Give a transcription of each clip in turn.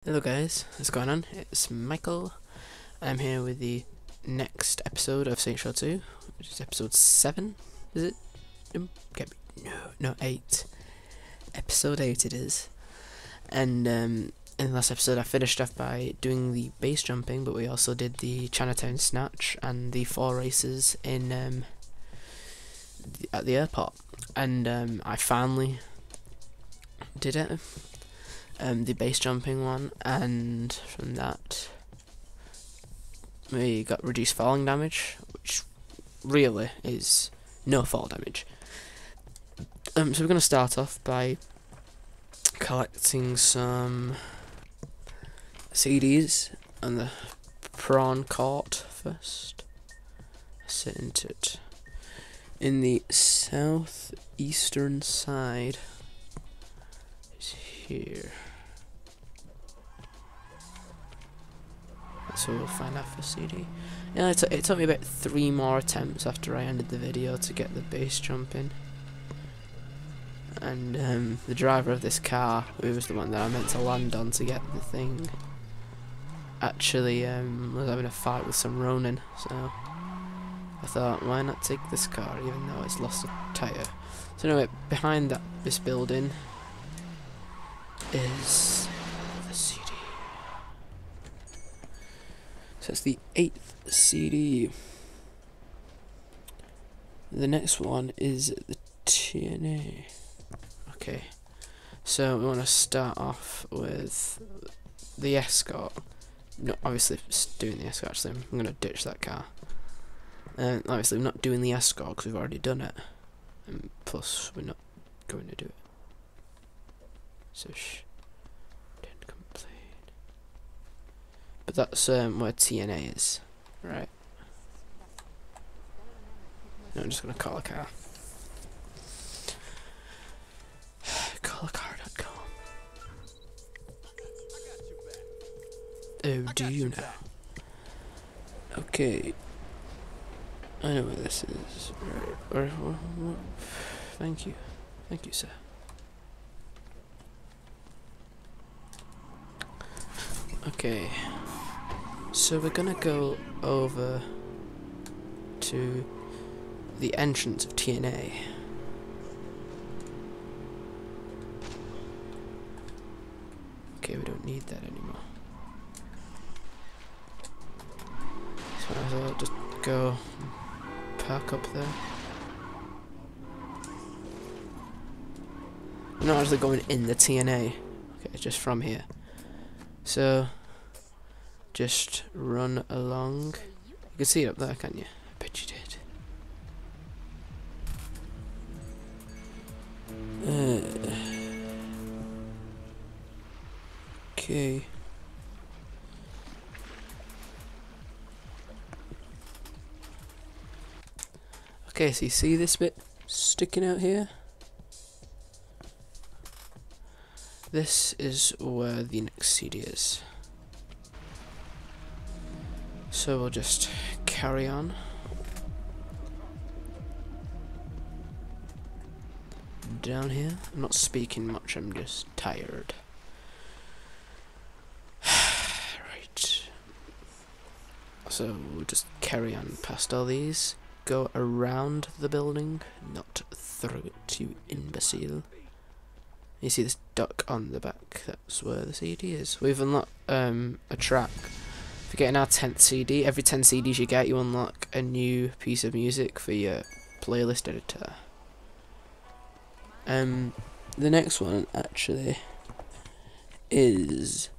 Hello guys, what's going on? It's Michael. I'm here with the next episode of Saints Row 2, which is episode 7, is it? No, 8. Episode 8 it is. And in the last episode I finished off by doing the base jumping, but we also did the Chinatown Snatch and the 4 races in at the airport. And I finally did it. The base jumping one, and from that we got reduced falling damage, which really is no fall damage. So we're going to start off by collecting some CDs on the prawn court first. Sit into it. In the southeastern side is here. So we'll find out for CD. Yeah, it took me about 3 more attempts after I ended the video to get the base jumping. And the driver of this car, who was the one that I meant to land on to get the thing, actually was having a fight with some Ronin. So I thought, why not take this car even though it's lost a tyre. So anyway, behind this building is the CD. So it's the 8th CD. The next one is the TNA. Okay, so we want to start off with the escort. No, obviously doing the escort. Actually, I'm going to ditch that car. Obviously, we're not doing the escort because we've already done it, and plus we're not going to do it. So didn't complain. But that's where TNA is, right? No, I'm just gonna call a car. Callacar.com. Oh, do you now? Okay. I know where this is. Right. Thank you. Thank you, sir. Okay. So we're gonna go over to the entrance of TNA. Okay, we don't need that anymore. So I thought I'll just go park up there. I'm not actually going in the TNA. Okay, just from here. So just run along. You can see it up there, can't you? I bet you did. Okay. Okay, so you see this bit sticking out here? This is where the next CD is. So we'll just carry on. Down here. I'm not speaking much, I'm just tired. Right. So we'll just carry on past all these. Go around the building, not through it, you imbecile. You see this duck on the back, that's where the CD is. We've unlocked a track. For getting our 10th CD, every 10 CDs you get, you unlock a new piece of music for your playlist editor. The next one actually is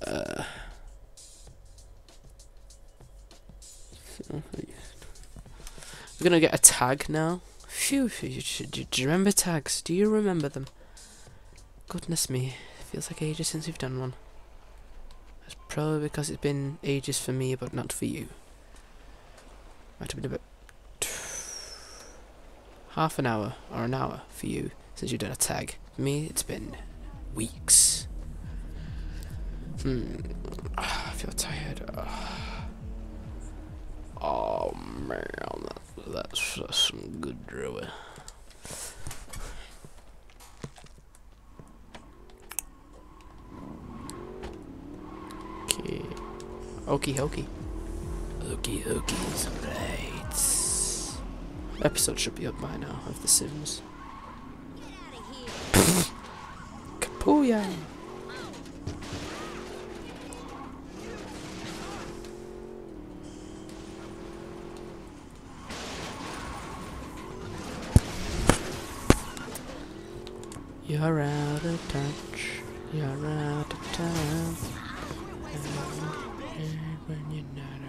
we're gonna get a tag now. Phew, do you remember tags? Do you remember them? Goodness me, it feels like ages since we've done one. That's probably because it's been ages for me, but not for you. Might have been about half an hour or an hour for you since you've done a tag. For me, it's been weeks. I feel tired. Oh man, that's some good drawing. Okie dokie. Okie dokies, right. Episode should be up by now of The Sims. Kapooya! You're out of touch. You're out of time. When you're not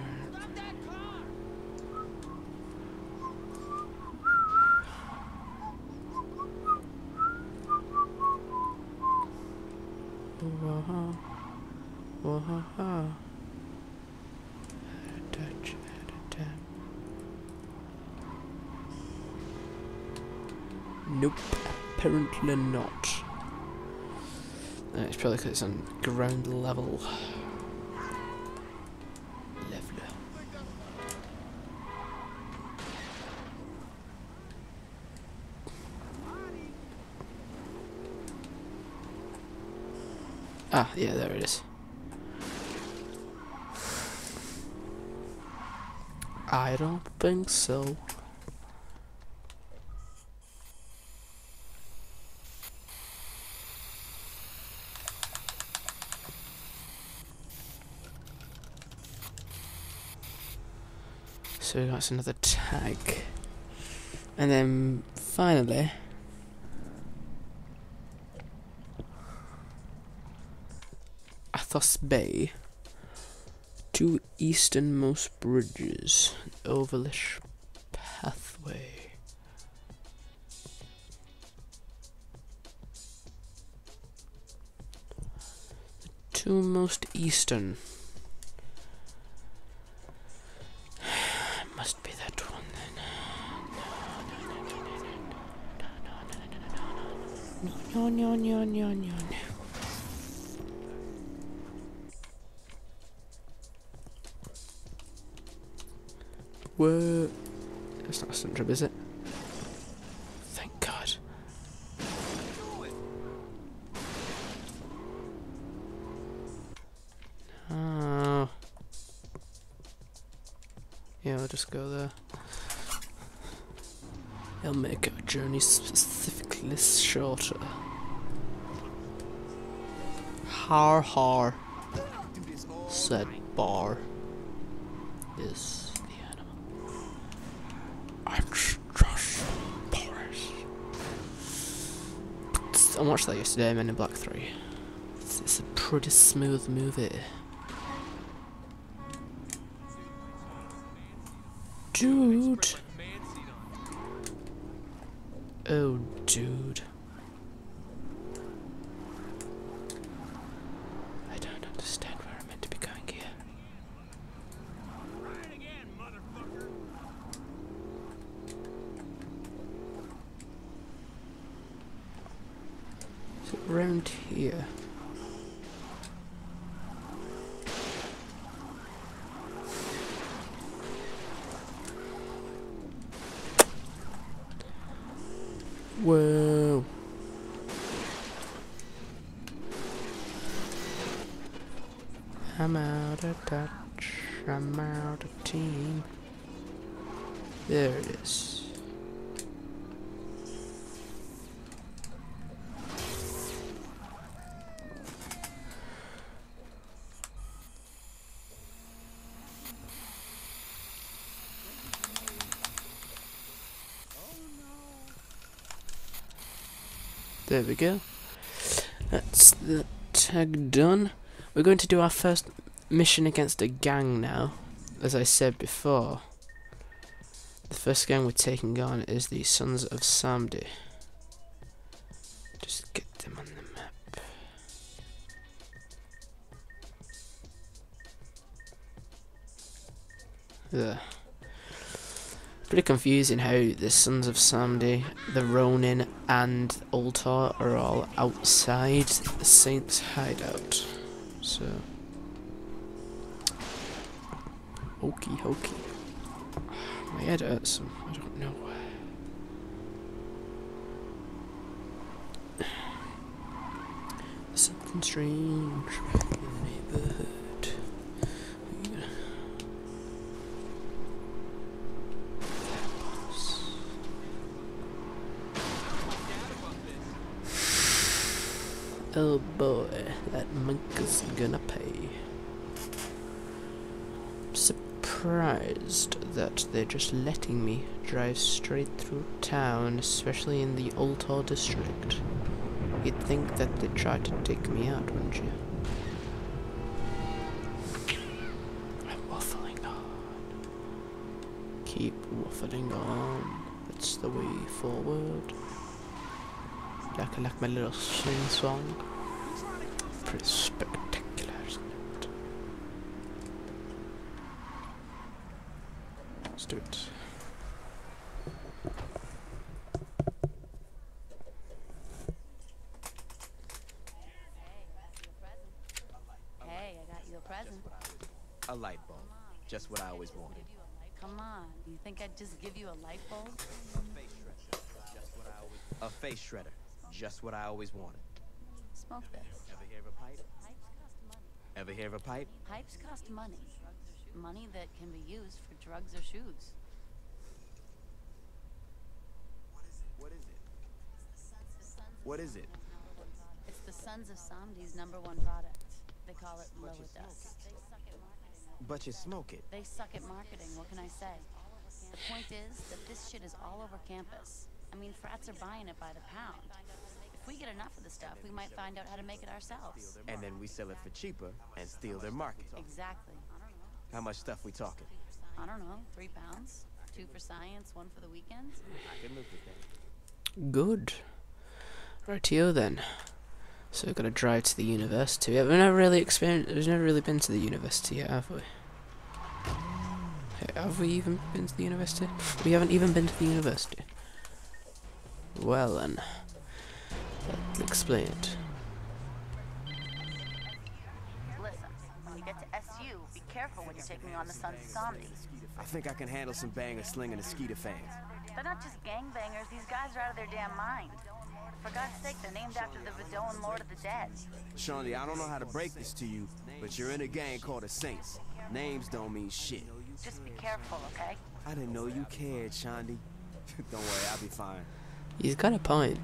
around. Whoa, whoa, out of touch, out of time. Nope, apparently not. It's probably because it's on ground level. Ah, yeah, there it is. I don't think so. So that's another tag. And then finally Athos Bay, 2 easternmost bridges, ovalish pathway. The 2 most eastern. Must be that one then. No. Whoa. That's not a stun trap, is it? Thank God. Oh. Yeah, I'll just go there. It'll make our journey specifically shorter. Har har, said Bar. Is the animal. It's just Boris. I watched that yesterday, Men in Black 3. It's a pretty smooth movie. Dude. Oh, dude. I don't understand where I'm meant to be going here. Is it around here? Whoa. I'm out of touch. I'm out of team. There it is. There we go. That's the tag done. We're going to do our first mission against a gang now. As I said before, the first gang we're taking on is the Sons of Samedi. Just get them on the map. There. Pretty confusing how the Sons of Samedi, the Ronin, and Ultor are all outside the Saints' hideout. So, okie dokie. My head hurts. I don't know why. Something strange in the neighborhood. Oh boy, that monk is gonna pay. Surprised that they're just letting me drive straight through town, especially in the Ultor district. You'd think that they'd try to take me out, wouldn't you? I'm waffling on. Keep waffling on. That's the way forward. Like my little sing song. Pretty spectacular, isn't it? Let's do it. Hey, I got you a present. A light bulb. Just what I always wanted. Come on, you think I'd just give you a light bulb? A face shredder. Just what I always wanted. Smoke this. Ever hear of a pipe? Pipes cost money. Ever hear of a pipe? Pipes cost money. Money that can be used for drugs or shoes. What is it? What is it? It's the Sons of Samedi's #1 product. They call it Low Dust. They suck at marketing. But you smoke it. They suck at marketing, what can I say? The point is that this shit is all over campus. I mean, frats are buying it by the pound. If we get enough of the stuff, we might find out how to make it ourselves. And then we sell it for cheaper and steal their market. Exactly. How much stuff we talking? I don't know, 3 pounds. 2 for science, 1 for the weekends. I can live with that. Good. Rightio then. So we've got to drive to the university. We've never really been to the university yet, have we? Have we even been to the university? We haven't even been to the university. Well then, let's explain it. Listen, when you get to SU, be careful when you're taking on the Sons of Samedi. I think I can handle some banger slinging and skeeter fans. They're not just gangbangers, these guys are out of their damn mind. For God's sake, they're named after the Vidoan Lord of the Dead. Shawnee, I don't know how to break this to you, but you're in a gang called the Saints. Names don't mean shit. Just be careful, okay? I didn't know you cared, Shondi. Don't worry, I'll be fine. He's got a point.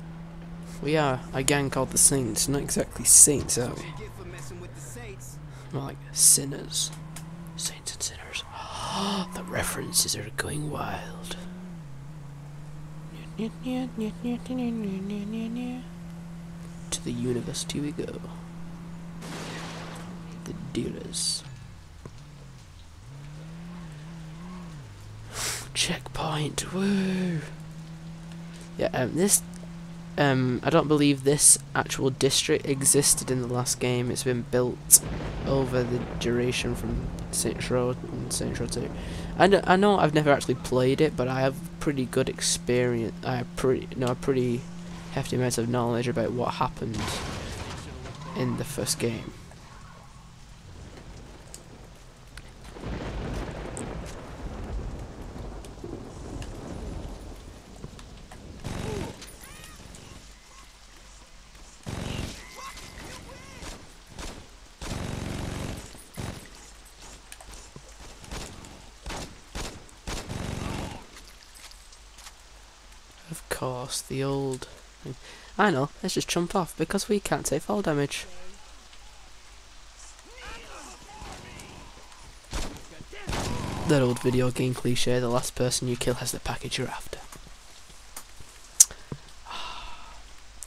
We are a gang called the Saints, not exactly saints, are we? More like sinners. Saints and sinners. The references are going wild. To the university we go. The dealers. Checkpoint, woo! Yeah, I don't believe this actual district existed in the last game. It's been built over the duration from Saints Row and Saints Row 2. I know I've never actually played it, but I have pretty good experience. I have a pretty hefty amount of knowledge about what happened in the first game. Of course, the old thing. I know, let's just jump off because we can't take fall damage. That old video game cliche, the last person you kill has the package you're after.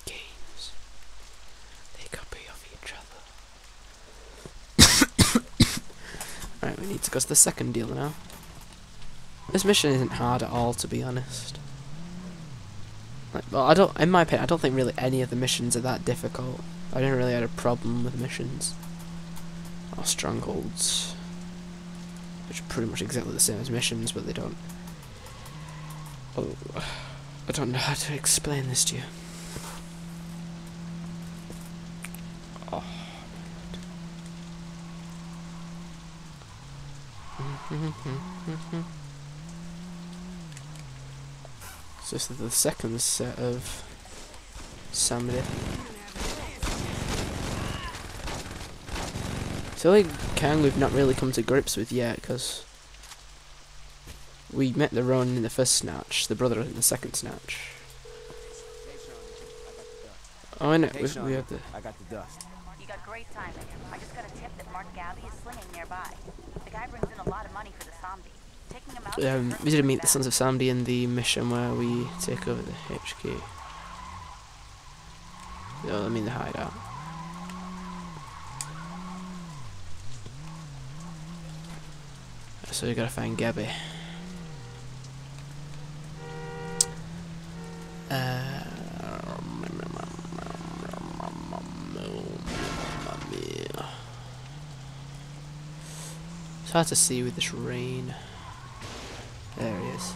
Games. They copy off each other. Right, we need to go to the second deal now. This mission isn't hard at all, to be honest. Like, well, in my opinion, I don't think really any of the missions are that difficult. I didn't really have a problem with missions. Or strongholds. Which are pretty much exactly the same as missions, but they don't... Oh, I don't know how to explain this to you. Oh, so this is the second set of Samedi. It's the only gang we've not really come to grips with yet, because we met the Ronin in the first snatch, the brother in the second snatch. Oh, I know. Hey, We Sean, have the. I got the dust. You got great timing. I just got a tip that Mark Gabby is slinging nearby. The guy brings in a lot of money for the Samedi. Taking him out. We didn't meet the Sons of Samedi in the mission where we take over the HQ. Oh, I mean the hideout. So we gotta find Gabby. It's hard to see with this rain. There he is.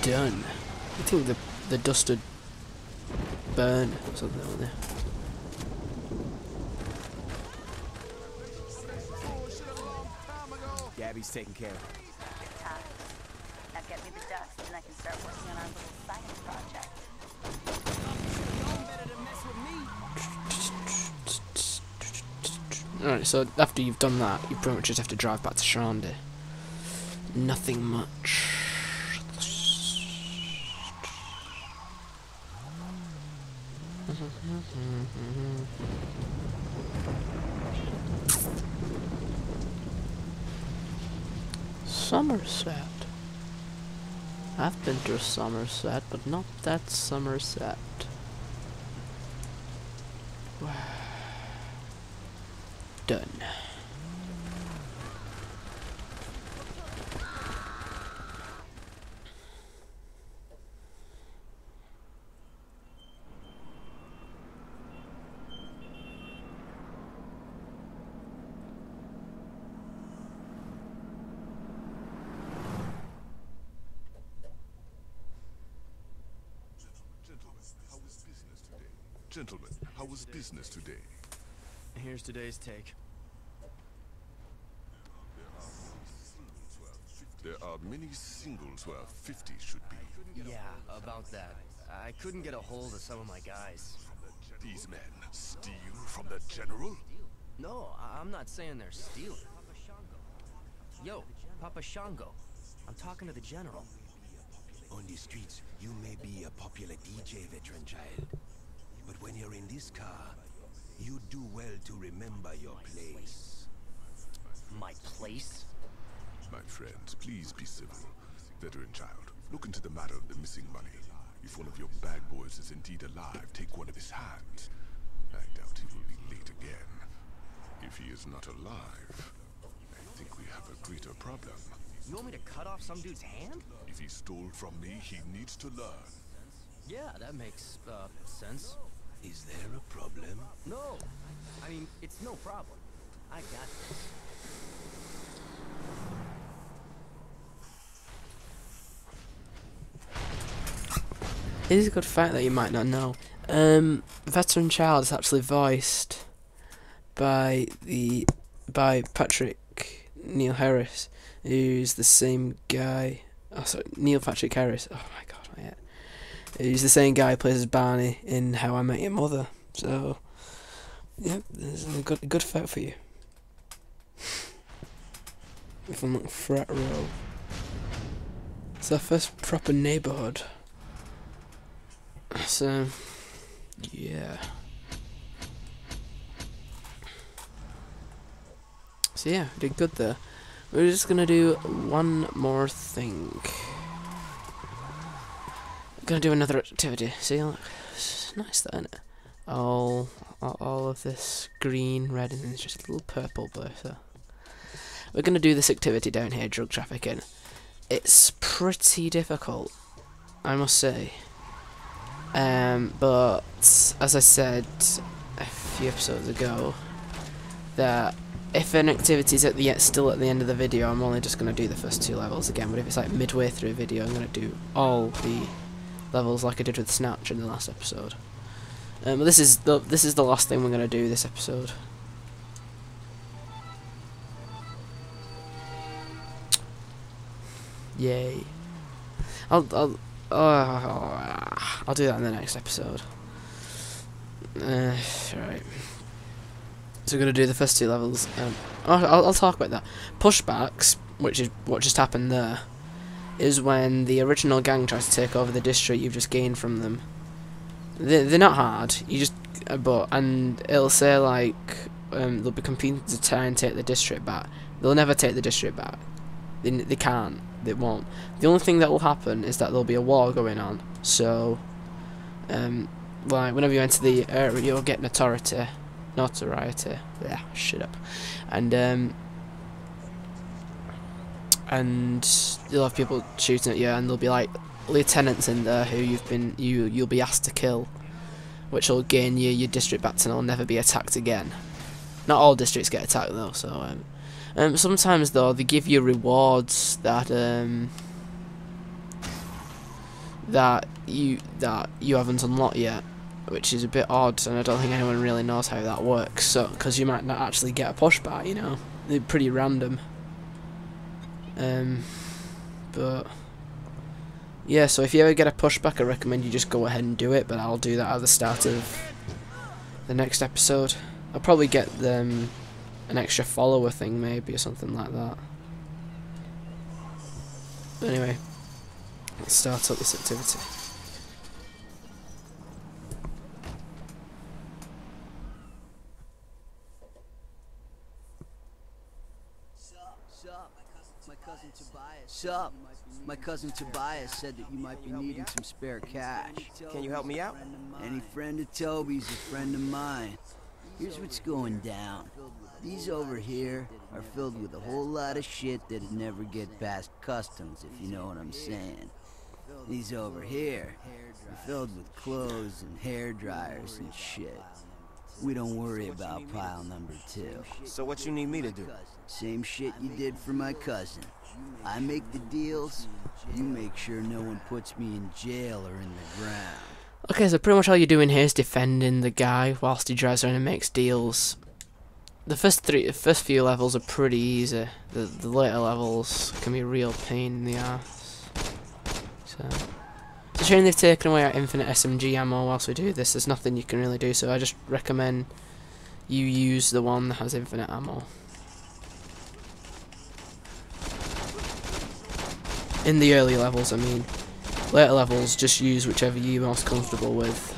Done. I think the dust would burn or something on there. Gabby's taking care of it. Good time. Now get me the dust and I can start working on our little science project. Alright, so after you've done that, you pretty much just have to drive back to Samedi. Nothing much. Somerset. I've been to Somerset, but not that Somerset. Done. Gentlemen, how was business today? Here's today's take. There are many singles where 50 should be. Yeah, about that. I couldn't get a hold of some of my guys. These men steal from the general? No, I'm not saying they're stealing. Yo, Papa Shango. I'm talking to the general. On the streets, you may be a popular DJ veteran child. But when you're in this car, you do well to remember your place. My place? My friends, please be civil. Veteran child, look into the matter of the missing money. If one of your bad boys is indeed alive, take one of his hands. I doubt he will be late again. If he is not alive, I think we have a greater problem. You want me to cut off some dude's hand? If he stole from me, he needs to learn. Yeah, that makes, sense. Is there a problem? No. I mean, it's no problem. I got this. It is a good fact that you might not know. Veteran Child is actually voiced by Patrick Neil Harris, who's the same guy. Oh, sorry, Neil Patrick Harris. Oh my god, yeah. He's the same guy who plays as Barney in How I Met Your Mother. So, yeah, there's a good fact for you. If I'm not frat row. It's our first proper neighbourhood. So, yeah. So yeah, we did good there. We're just gonna do one more thing. We're gonna do another activity. See, look, it's nice, that, isn't it? All of this green, red, and it's just a little purple blue. So we're gonna do this activity down here, drug trafficking. It's pretty difficult, I must say. But as I said a few episodes ago, that if an activity is still at the end of the video, I'm only just going to do the first 2 levels again. But if it's like midway through a video, I'm going to do all the levels like I did with Snatch in the last episode. But this is the last thing we're going to do this episode. Yay! I'll I'll do that in the next episode. Right. So we're gonna do the first 2 levels. I'll talk about that. Pushbacks, which is what just happened there, is when the original gang tries to take over the district you've just gained from them. They're not hard. You just and it'll say like they'll be competing to try and take the district back. They'll never take the district back. They can't. They won't. The only thing that will happen is that there'll be a war going on. So, like whenever you enter the area, you'll get notoriety. Yeah, shut up. And you'll have people shooting at you, and there'll be like lieutenants in there who you'll be asked to kill, which will gain you your district back and it'll never be attacked again. Not all districts get attacked though, so sometimes though they give you rewards that you haven't unlocked yet, which is a bit odd, and I don't think anyone really knows how that works. So, because you might not actually get a pushback, you know, they're pretty random. But yeah, so if you ever get a pushback, I recommend you just go ahead and do it. But I'll do that at the start of the next episode. I'll probably get them an extra follower thing, maybe, or something like that. But anyway, let's start up this activity. Sup? My cousin Tobias said that you might be needing some spare cash. Can you help me out? Any friend of Toby's a friend of mine. Here's what's going down. These over here are filled with a whole lot of shit that'd never get past customs, if you know what I'm saying. These over here are filled with clothes and hair dryers and shit. We don't worry about pile number 2. So what you need me to do? Same shit you did for my cousin. I make the deals, you make sure no one puts me in jail or in the ground. Okay, so pretty much all you're doing here is defending the guy whilst he drives around and makes deals. The first few levels are pretty easy. The later levels can be a real pain in the ass. So it's a shame they've taken away our infinite SMG ammo whilst we do this. There's nothing you can really do, so I just recommend you use the one that has infinite ammo. In the early levels, I mean. Later levels, just use whichever you're most comfortable with.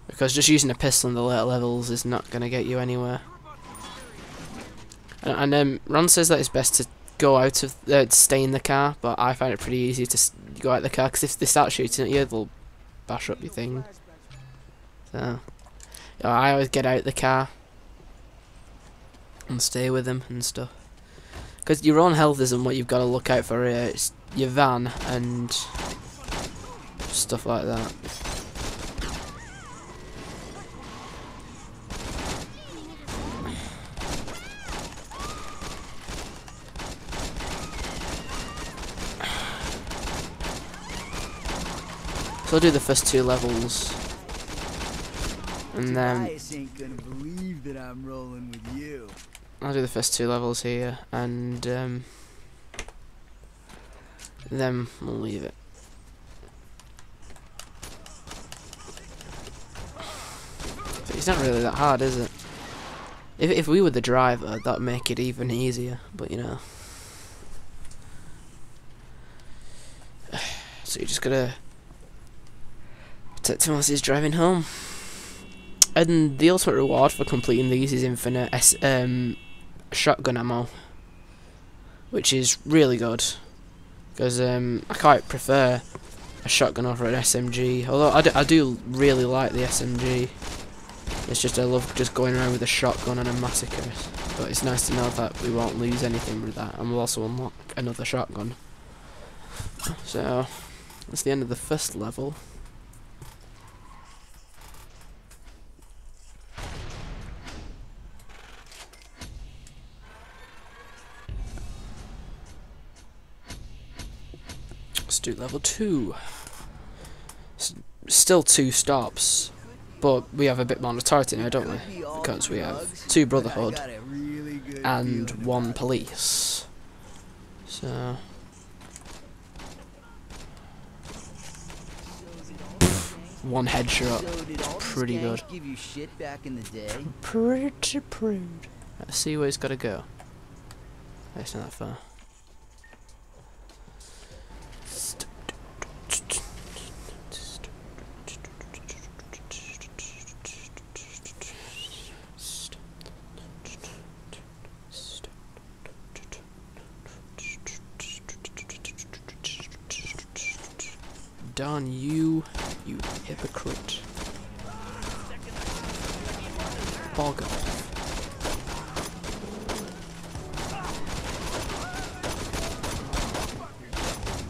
Because just using a pistol in the later levels is not going to get you anywhere. And Ron says that it's best to go out of, stay in the car, but I find it pretty easy to go out of the car, because if they start shooting at you, they'll bash up your thing. So, I always get out of the car and stay with them and stuff. Because your own health isn't what you've got to look out for here, it's your van and stuff like that. So I'll do the first 2 levels, and then ain't gonna believe that I'm rolling with you. I'll do the first 2 levels here, and then we'll leave it. So it's not really that hard, is it? If we were the driver, that'd make it even easier, but you know. So you just gotta protect him whilst he's driving home. And the ultimate reward for completing these is infinite shotgun ammo, which is really good, because I quite prefer a shotgun over an SMG, although I do really like the SMG. It's just I love just going around with a shotgun and a massacre, but it's nice to know that we won't lose anything with that, and we'll also unlock another shotgun. So that's the end of the first level. Let's do level 2. Still 2 stops, but we have a bit more notoriety now, don't we? Because we have 2 Brotherhood and 1 police. So one headshot. So did all these Pretty gangs good. give you shit back in the day? Pretty prude. Let's see where he's got to go. It's not that far. Darn you, you hypocrite. Bog off.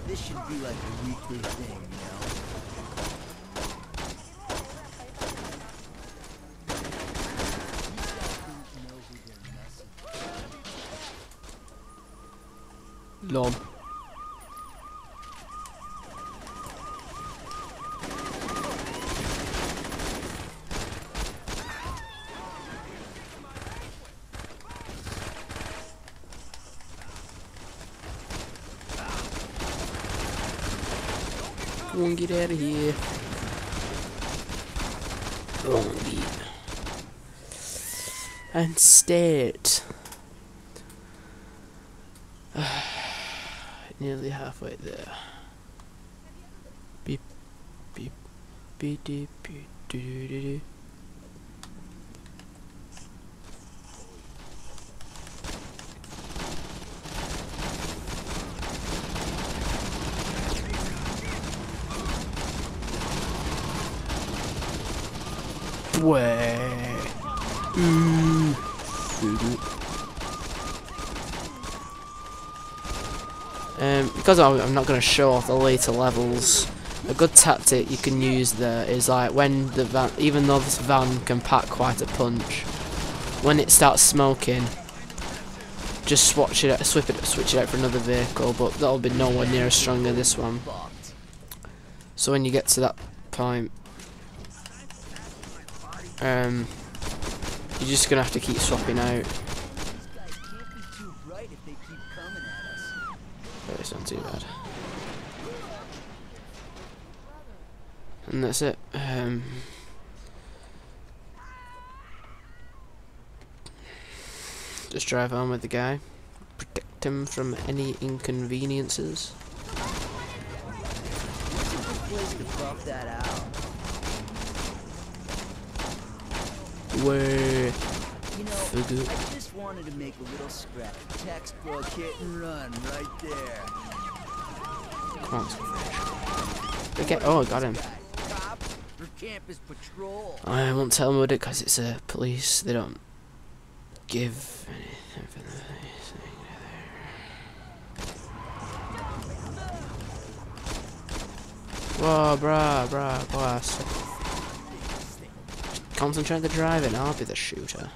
This should be like a weekly thing, you know? Lol. Come on, get out of here. Wrong beat. And state. Nearly halfway there. Beep, beep, beep, beep, beep, doo doo doo doo. Way. Because I'm not going to show off the later levels, a good tactic you can use there is like when the van, even though this van can pack quite a punch, when it starts smoking, just switch it out for another vehicle, but that'll be nowhere near as strong as this one. So when you get to that point, you're just gonna have to keep swapping out. But it's not too bad. And that's it. Just drive on with the guy. Protect him from any inconveniences. Place to buff that out. Where? You know, I just wanted to make a little scrap. Textbook hit and run right there. Come on. Okay. Oh, I got him. Cop for campus patrol. I won't tell him about it because it's police. They don't give anything for anything. Whoa, bruh. Concentrate on the driving, I'll be the shooter.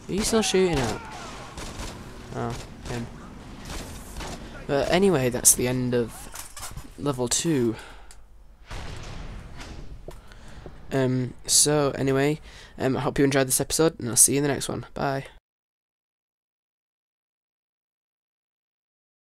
Are you still shooting at? Oh, him. But anyway, that's the end of level 2. So anyway, I hope you enjoyed this episode, and I'll see you in the next one. Bye.